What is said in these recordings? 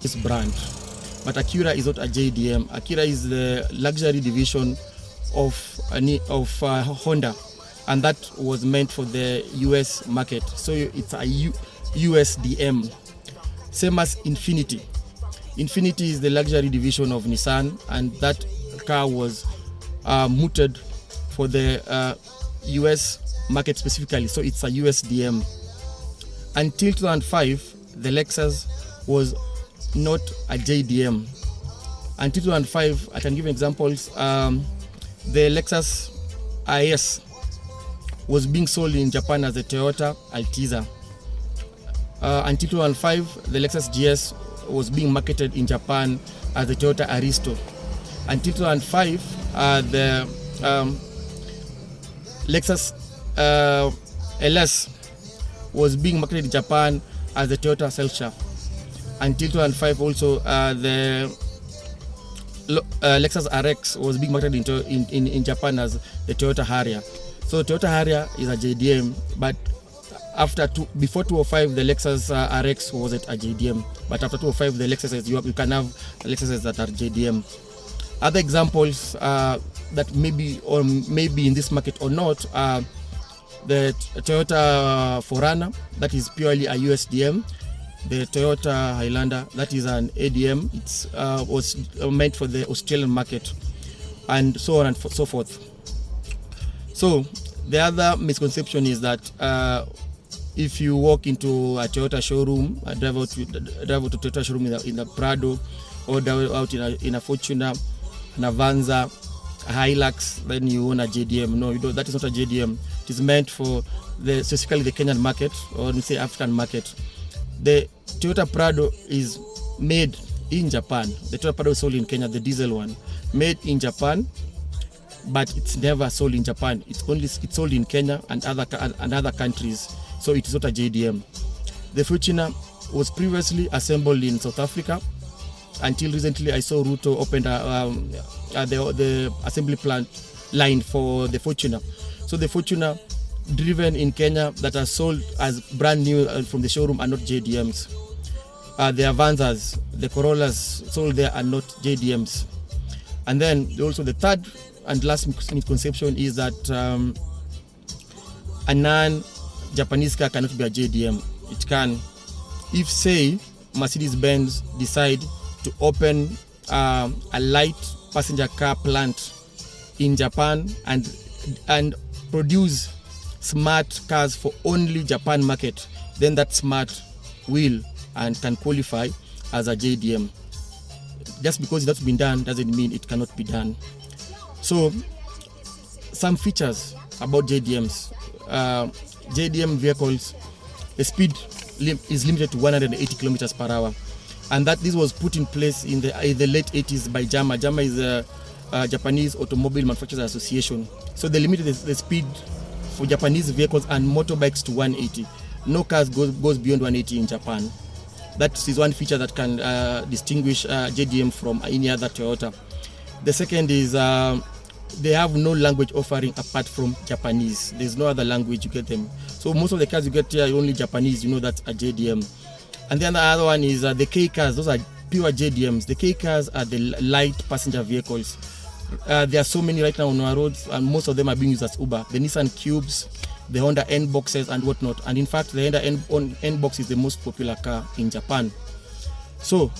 this brand. But Acura is not a JDM. Acura is the luxury division of Honda, and that was meant for the US market. So it's a USDM. Same as Infiniti. Infiniti is the luxury division of Nissan, and that car was mooted for the US market specifically. So it's a USDM. Until 2005, the Lexus was not a JDM. Until 2005, I can give examples. The Lexus IS was being sold in Japan as the Toyota Altiza. Until 2005, the Lexus GS was being marketed in Japan as the Toyota Aristo. Until 2005, the Lexus LS was being marketed in Japan as the Toyota Celica. Until 2005, also the Lexus RX was being marketed in Japan as the Toyota Harrier. So Toyota Harrier is a JDM, but before 2005, the Lexus RX wasn't a JDM, but after 2005, the Lexuses you can have Lexuses that are JDM. Other examples that maybe in this market or not, the Toyota 4Runner, that is purely a USDM. The Toyota Highlander, that is an ADM. It was meant for the Australian market, and so on and so forth. So the other misconception is that if you walk into a Toyota showroom, drive out to Toyota showroom in a Prado, or drive out in a Fortuner, an Avanza, a Hilux, then you own a JDM. No, that is not a JDM. It is meant for specifically the Kenyan market, or we say African market. The Toyota Prado is made in Japan. The Toyota Prado is sold in Kenya, the diesel one, made in Japan, but it's never sold in Japan. It's sold in Kenya and other countries. So it is not a JDM. The Fortuner was previously assembled in South Africa until recently. I saw Ruto opened the assembly plant line for the Fortuner. So the Fortuner driven in Kenya that are sold as brand new from the showroom are not JDMs. The Avanzas, the Corollas sold there are not JDMs. And then also the third and last misconception is that a non-Japanese car cannot be a JDM. It can. If, say, Mercedes-Benz decide to open a light passenger car plant in Japan and produce smart cars for only Japan market, then that smart will and can qualify as a JDM. Just because that's been done doesn't mean it cannot be done. So some features about JDMs. JDM vehicles, the speed is limited to 180 kilometers per hour, and that this was put in place in the late 80s by JAMA. JAMA is a Japanese Automobile Manufacturers Association. So they limited the speed for Japanese vehicles and motorbikes to 180. No cars goes beyond 180 in Japan. That is one feature that can distinguish JDM from any other Toyota. The second is they have no language offering apart from Japanese. There's no other language you get them. So most of the cars you get here are only Japanese. You know that's a JDM. And then the other one is the K cars. Those are pure JDMs. The K cars are the light passenger vehicles. There are so many right now on our roads, and most of them are being used as Uber. The Nissan Cubes, the Honda N boxes and whatnot. And in fact, the Honda N box is the most popular car in Japan. So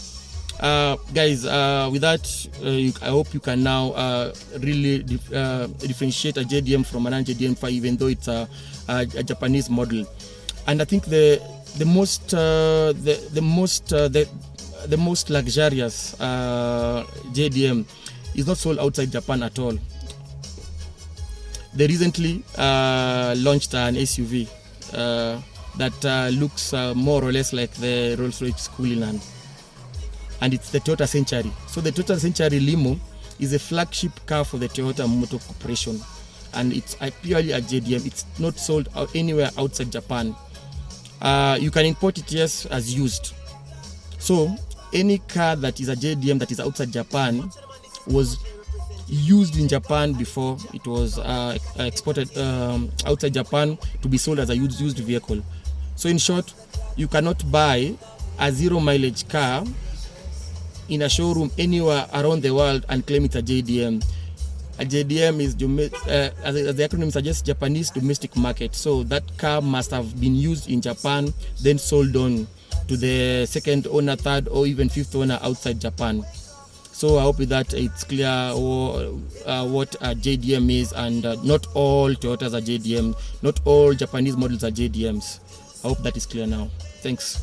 guys, with that, I hope you can now really differentiate a JDM from a non-JDM car, even though it's a Japanese model. And I think the most luxurious JDM is not sold outside Japan at all. They recently launched an SUV that looks more or less like the Rolls-Royce Cullinan, and it's the Toyota Century. So the Toyota Century Limo is a flagship car for the Toyota Motor Corporation, and it's purely a JDM. It's not sold anywhere outside Japan. You can import it, yes, as used. So any car that is a JDM that is outside Japan was used in Japan before it was exported outside Japan to be sold as a used vehicle. So in short, you cannot buy a zero mileage car in a showroom anywhere around the world and claim it's a JDM. A JDM is, as the acronym suggests, Japanese domestic market. So that car must have been used in Japan, then sold on to the second owner, third, or even fifth owner outside Japan. So I hope with that it's clear what a JDM is, and not all Toyotas are JDMs, not all Japanese models are JDMs. I hope that is clear now. Thanks.